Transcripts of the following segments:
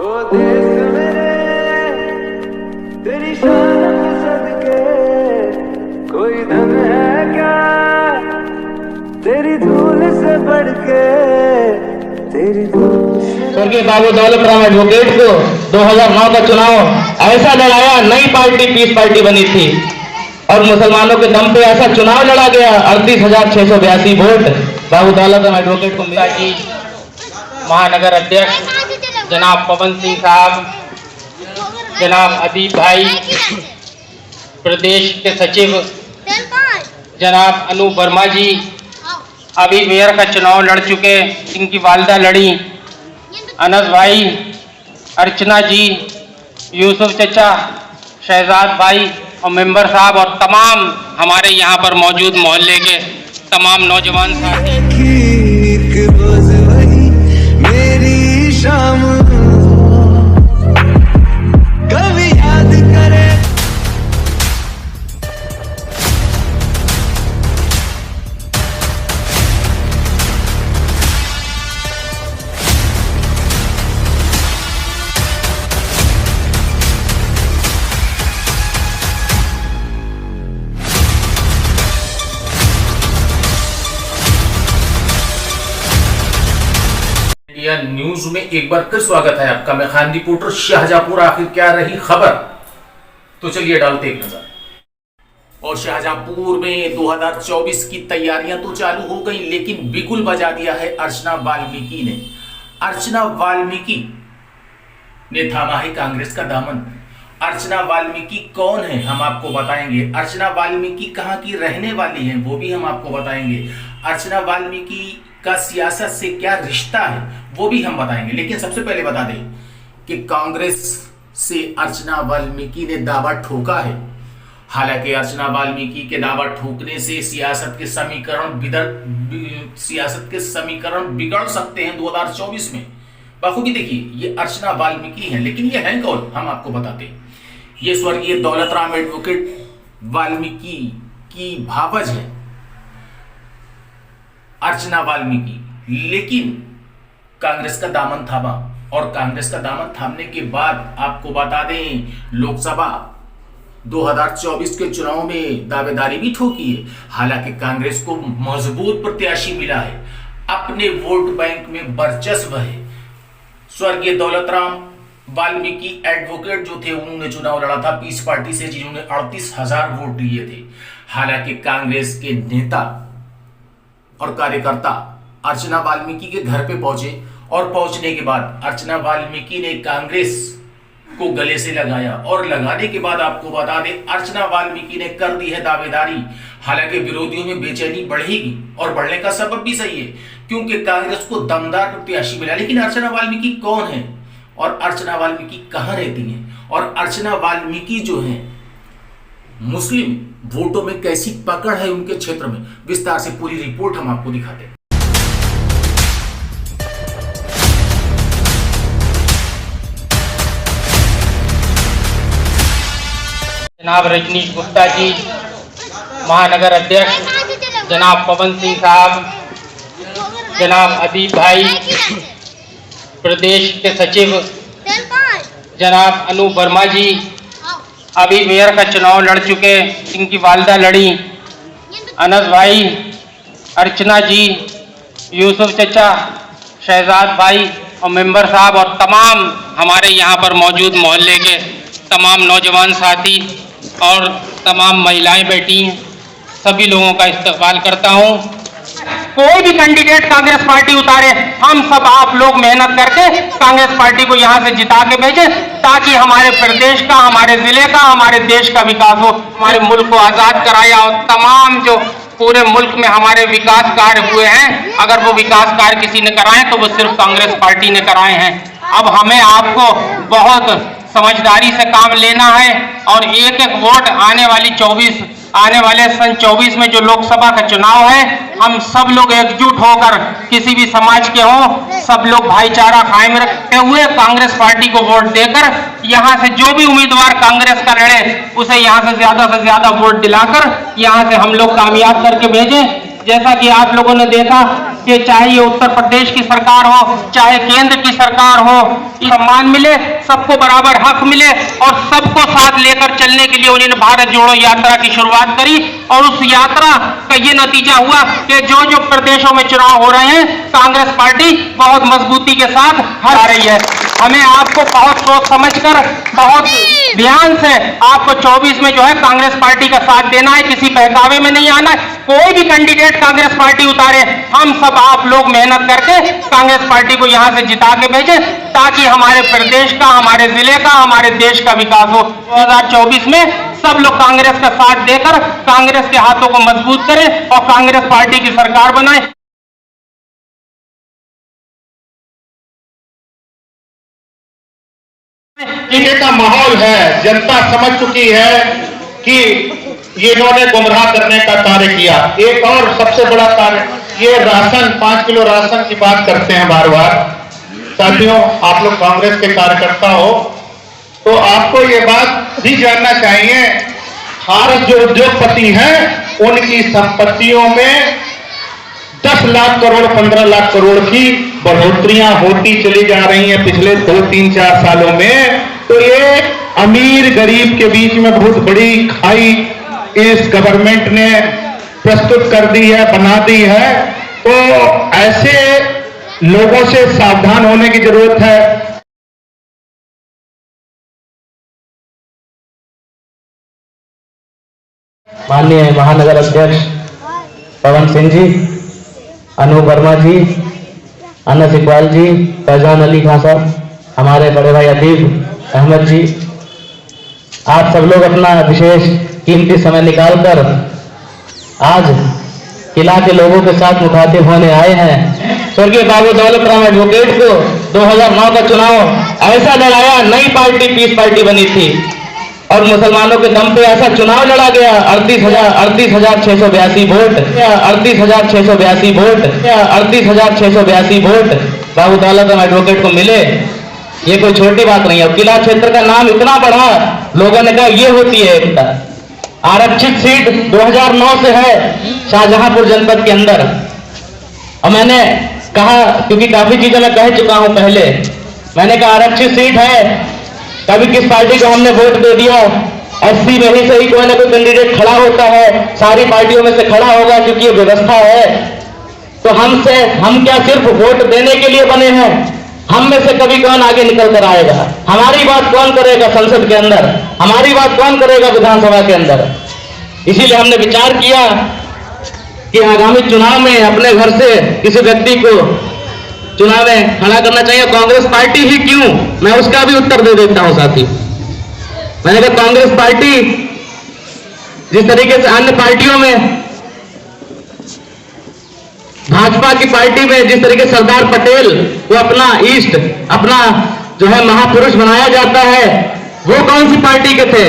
देश मेरे तेरी शान के सदके कोई धन है क्या तेरी धूल से बढ़ के तेरी धूल से। स्वर्गीय बाबू दौलत राम एडवोकेट को 2009 का चुनाव ऐसा लड़ाया, नई पार्टी पीस पार्टी बनी थी और मुसलमानों के दम पे ऐसा चुनाव लड़ा गया। 38,682 वोट बाबू दौलत राम एडवोकेट को मिला। जी महानगर अध्यक्ष जनाब पवन सिंह साहब, जनाब अदीब भाई, प्रदेश के सचिव जनाब अनूप वर्मा जी अभी मेयर का चुनाव लड़ चुके, इनकी वालिदा लड़ी, अनस भाई, अर्चना जी, यूसुफ चचा, शहजाद भाई और मेंबर साहब और तमाम हमारे यहाँ पर मौजूद मोहल्ले के तमाम नौजवान साथी। मेरी शाम कभी याद करे। इंडिया न्यूज में एक बार फिर स्वागत है आपका। मैं खान रिपोर्टर शाहजहांपुर। आखिर क्या रही खबर, तो चलिए डालते एक नजर। और शाहजहांपुर में 2024 की तैयारियां तो चालू हो गई, लेकिन बिगुल बजा दिया है अर्चना वाल्मीकि ने। अर्चना वाल्मीकि ने थामा है कांग्रेस का दामन। अर्चना वाल्मीकि कौन है हम आपको बताएंगे। अर्चना वाल्मीकि कहां की रहने वाली है वो भी हम आपको बताएंगे। अर्चना वाल्मीकि का सियासत से क्या रिश्ता है वो भी हम बताएंगे। लेकिन सबसे पहले बता दें कि कांग्रेस से अर्चना वाल्मीकि ने दावा ठोका है। हालांकि अर्चना वाल्मीकि के दावा ठोकने से सियासत के समीकरण बिगड़ सकते हैं 2024 में। बखूबी देखिए, ये अर्चना वाल्मीकि है, लेकिन ये है कौन हम आपको बताते हैं। ये स्वर्गीय दौलत राम एडवोकेट वाल्मीकि की भावज है अर्चना वाल्मीकि, लेकिन कांग्रेस का दामन थामा। और कांग्रेस का दामन थामने के बाद आपको बता दें, लोकसभा 2024 के चुनाव में दावेदारी भी ठोकी है। हालांकि कांग्रेस को मजबूत प्रत्याशी मिला है, अपने वोट बैंक में वर्चस्व है। स्वर्गीय दौलत राम वाल्मीकि एडवोकेट जो थे, उन्होंने चुनाव लड़ा था पीस पार्टी से, जिन्होंने 38,000 वोट लिए थे। हालांकि कांग्रेस के नेता और कार्यकर्ता अर्चना वाल्मीकि के घर पे पहुंचे और पहुंचने के बाद अर्चना वाल्मीकि ने कांग्रेस को गले से लगाया। और लगाने के बाद आपको बता दें, अर्चना वाल्मीकि ने कर दी है दावेदारी। हालांकि विरोधियों में बेचैनी बढ़ेगी और बढ़ने का सबब भी सही है, क्योंकि कांग्रेस को दमदार प्रत्याशी मिला। लेकिन अर्चना वाल्मीकि कौन है और अर्चना वाल्मीकि कहां रहती है, और अर्चना वाल्मीकि जो है मुस्लिम वोटों में कैसी पकड़ है उनके क्षेत्र में, विस्तार से पूरी रिपोर्ट हम आपको दिखाते हैं। जनाब रजनीश गुप्ता जी, महानगर अध्यक्ष जनाब पवन सिंह साहब, जनाब अदीब भाई, प्रदेश के सचिव जनाब अनूप वर्मा जी अभी मेयर का चुनाव लड़ चुके, इनकी वालिदा लड़ी, अनस भाई, अर्चना जी, यूसुफ चचा, शहजाद भाई और मेंबर साहब और तमाम हमारे यहाँ पर मौजूद मोहल्ले के तमाम नौजवान साथी और तमाम महिलाएं बैठी हैं। सभी लोगों का इस्तकबाल करता हूँ। कोई भी कैंडिडेट कांग्रेस पार्टी उतारे, हम सब आप लोग मेहनत करके कांग्रेस पार्टी को यहाँ से जिता के भेजें, ताकि हमारे प्रदेश का, हमारे जिले का, हमारे देश का विकास हो, हमारे मुल्क को आजाद कराया। और तमाम जो पूरे मुल्क में हमारे विकास कार्य हुए हैं, अगर वो विकास कार्य किसी ने कराए तो वो सिर्फ कांग्रेस पार्टी ने कराए हैं। अब हमें आपको बहुत समझदारी से काम लेना है और एक एक वोट आने वाले सन 24 में जो लोकसभा का चुनाव है, हम सब लोग एकजुट होकर, किसी भी समाज के हों, सब लोग भाईचारा कायम रखते हुए कांग्रेस पार्टी को वोट देकर यहाँ से जो भी उम्मीदवार कांग्रेस का लड़े उसे यहाँ से ज्यादा वोट दिलाकर यहाँ से हम लोग कामयाब करके भेजें। जैसा कि आप लोगों ने देखा कि चाहे ये उत्तर प्रदेश की सरकार हो, चाहे केंद्र की सरकार हो, सम्मान मिले, सबको बराबर हक मिले और सबको साथ लेकर चलने के लिए उन्होंने भारत जोड़ो यात्रा की शुरुआत करी। और उस यात्रा का ये नतीजा हुआ कि जो जो प्रदेशों में चुनाव हो रहे हैं, कांग्रेस पार्टी बहुत मजबूती के साथ हरा रही है। हमें आपको बहुत सोच समझकर, बहुत ध्यान से आपको 24 में जो है कांग्रेस पार्टी का साथ देना है, किसी बहकावे में नहीं आना है। कोई भी कैंडिडेट कांग्रेस पार्टी उतारे, हम सब आप लोग मेहनत करके कांग्रेस पार्टी को यहां से जिता के भेजें, ताकि हमारे प्रदेश का, हमारे जिले का, हमारे देश का विकास हो। 2024 में सब लोग कांग्रेस का साथ देकर कांग्रेस के हाथों को मजबूत करें और कांग्रेस पार्टी की सरकार बनाएं। टीके का माहौल है, जनता समझ चुकी है कि ये इन्होंने गुमराह करने का कार्य किया। एक और सबसे बड़ा कार्य, ये राशन, 5 किलो राशन की बात करते हैं बार बार। साथियों, आप लोग कांग्रेस के कार्यकर्ता हो तो आपको ये बात भी जानना चाहिए, हर जो उद्योगपति हैं उनकी संपत्तियों में 10 लाख करोड़, 15 लाख करोड़ की बढ़ोतरियां होती चली जा रही हैं पिछले 2, 3, 4 सालों में। तो ये अमीर गरीब के बीच में बहुत बड़ी खाई इस गवर्नमेंट ने प्रस्तुत कर दी है, बना दी है। तो ऐसे लोगों से सावधान होने की जरूरत है। माननीय महानगर अध्यक्ष पवन सिंह जी, अनूप वर्मा जी, अनस इकबाल जी, फैजान अली खान साहब, हमारे बड़े भाई अदीब अहमद जी, आप सब लोग अपना विशेष कीमती समय निकालकर आज किला के लोगों के साथ मुखातिब होने आए हैं। स्वर्गीय बाबू दौलत राम एडवोकेट को 2009 का चुनाव ऐसा लड़ाया, नई पार्टी पीस पार्टी बनी थी और मुसलमानों के दम पे ऐसा चुनाव लड़ा गया। 38,682 वोट, 38,682 वोट, 38,682 वोट बाबू दौलत राम एडवोकेट को मिले। ये कोई छोटी बात नहीं है। किला क्षेत्र का नाम इतना बढ़ा, लोगों ने कहा ये होती है एकता। आरक्षित सीट 2009 से है शाहजहांपुर जनपद के अंदर। और मैंने कहा, क्योंकि काफी चीजें मैं कह चुका हूं पहले, मैंने कहा आरक्षित सीट है, कभी किस पार्टी को हमने वोट दे दिया, एससी में ही सही कोई ना कोई कैंडिडेट खड़ा होता है, सारी पार्टियों में से खड़ा होगा क्योंकि ये व्यवस्था है। तो हम क्या सिर्फ वोट देने के लिए बने हैं? हम में से कभी कौन आगे निकल कर आएगा? हमारी बात कौन करेगा संसद के अंदर? हमारी बात कौन करेगा विधानसभा के अंदर? इसीलिए हमने विचार किया कि आगामी चुनाव में अपने घर से किसी व्यक्ति को चुनाव में खड़ा करना चाहिए। कांग्रेस पार्टी ही क्यों, मैं उसका भी उत्तर दे देता हूं साथी। मैंने कहा कांग्रेस पार्टी जिस तरीके से अन्य पार्टियों में, भाजपा की पार्टी में जिस तरीके सरदार पटेल को अपना ईस्ट, अपना जो है महापुरुष बनाया जाता है, वो कौन सी पार्टी के थे?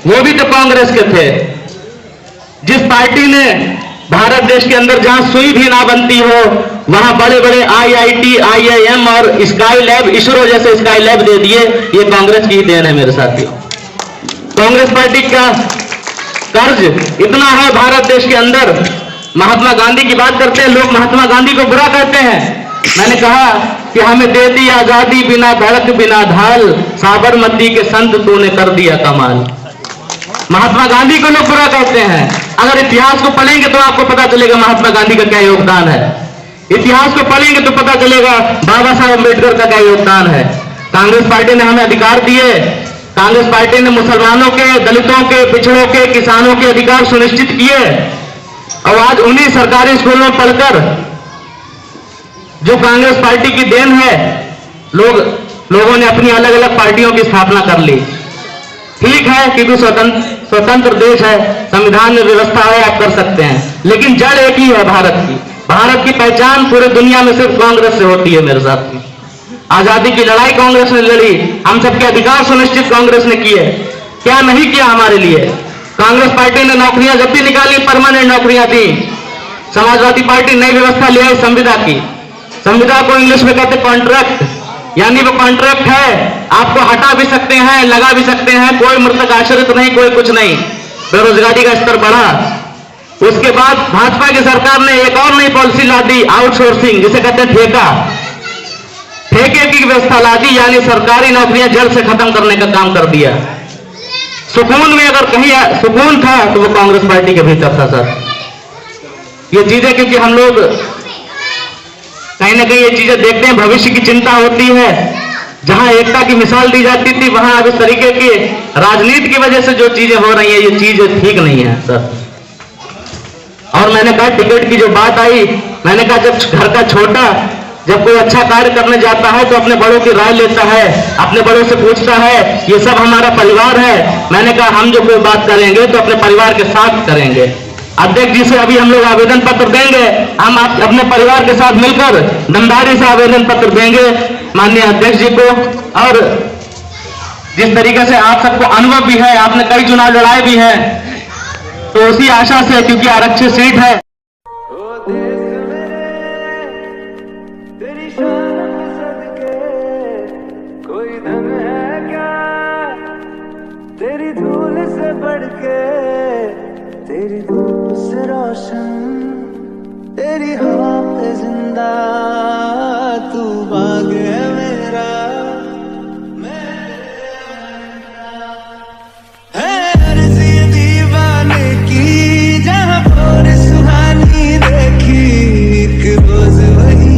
वो भी तो कांग्रेस के थे। जिस पार्टी ने भारत देश के अंदर जहां सुई भी ना बनती हो वहां बड़े बड़े IIT, IIM और स्काई लैब, इसरो जैसे स्काई लैब दे दिए, ये कांग्रेस की ही देन है मेरे साथियों। कांग्रेस पार्टी का कर्ज इतना है भारत देश के अंदर। महात्मा गांधी की बात करते हैं लोग, महात्मा गांधी को बुरा कहते हैं। मैंने कहा कि हमें दे दी आजादी बिना धड़क बिना ढाल, साबरमती के संत तूने कर दिया कमाल। महात्मा गांधी को लोग बुरा कहते हैं। अगर इतिहास को पढ़ेंगे तो आपको पता चलेगा महात्मा गांधी का क्या योगदान है। इतिहास को पढ़ेंगे तो पता चलेगा बाबा साहब अम्बेडकर का क्या योगदान है। कांग्रेस पार्टी ने हमें अधिकार दिए। कांग्रेस पार्टी ने मुसलमानों के, दलितों के, पिछड़ों के, किसानों के अधिकार सुनिश्चित किए। और आज उन्हीं सरकारी स्कूलों में पढ़कर, जो कांग्रेस पार्टी की देन है, लोगों ने अपनी अलग अलग पार्टियों की स्थापना कर ली। ठीक है, क्योंकि स्वतंत्र देश है, संविधान में व्यवस्था है, आप कर सकते हैं, लेकिन जड़ एक ही है भारत की। भारत की पहचान पूरे दुनिया में सिर्फ कांग्रेस से होती है मेरे साथी। आजादी की लड़ाई कांग्रेस ने लड़ी, हम सबके अधिकार सुनिश्चित कांग्रेस ने किए। क्या नहीं किया हमारे लिए? कांग्रेस पार्टी ने नौकरियां जब भी निकाली, परमानेंट नौकरियां दी। समाजवादी पार्टी नई व्यवस्था ले आई संविदा की। संविदा को इंग्लिश में कहते कॉन्ट्रैक्ट, यानी वो कॉन्ट्रैक्ट है, आपको हटा भी सकते हैं, लगा भी सकते हैं, कोई मृतक आश्रित नहीं, कोई कुछ नहीं। बेरोजगारी का स्तर बढ़ा, उसके बाद भाजपा की सरकार ने एक और नई पॉलिसी ला दी, आउटसोर्सिंग, जिसे कहते हैं ठेका। ठेके की व्यवस्था ला दी, यानी सरकारी नौकरियां जल्द से खत्म करने का काम कर दिया। सुकून में अगर कहीं सुकून था तो वो कांग्रेस पार्टी के भीतर था सर। ये चीजें क्योंकि हम लोग कहीं ना कहीं ये चीजें देखते हैं, भविष्य की चिंता होती है। जहां एकता की मिसाल दी जाती थी, वहां अब इस तरीके की राजनीति की वजह से जो चीजें हो रही है, ये चीजें ठीक नहीं है सर। और मैंने कहा टिकट की जो बात आई, मैंने कहा जब घर का छोटा जब कोई अच्छा कार्य करने जाता है तो अपने बड़ों की राय लेता है, अपने बड़ों से पूछता है, ये सब हमारा परिवार है। मैंने कहा हम जो कोई बात करेंगे तो अपने परिवार के साथ करेंगे। अध्यक्ष जी से अभी हम लोग आवेदन पत्र देंगे, हम अपने परिवार के साथ मिलकर दमदारी से आवेदन पत्र देंगे माननीय अध्यक्ष जी को। और जिस तरीके से आप सबको अनुभव भी है, आपने कई चुनाव लड़ाए भी हैं, तो उसी आशा से, क्योंकि आरक्षित सीट है, ओ देश मेरे तेरी शान के सदके कोई धन है क्या तेरी धूल से बढ़ के, तेरी धूप से रोशन, तेरी हवा पे जिंदा, तू बाग है मेरा, मैं है अर्ज़ी दीवाने की, जहाँ पर सुहानी देखी, एक रोज वही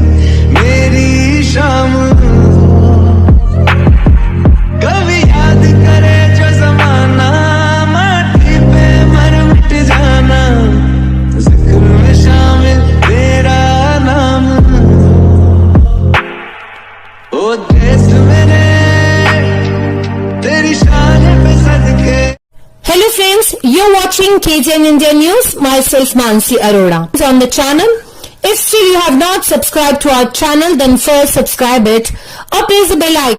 मेरी शाम। कभी याद करे जो जमाना, माटी पे मर मिट जाना, जिक्र में शामिल तेरा नाम। ओ देश मेरे तेरी शान पे सदके। Hello friends, you're watching KTN India News, myself Mansi Arora. On the channel, if still you have not subscribed to our channel, then first subscribe it or press the bell icon.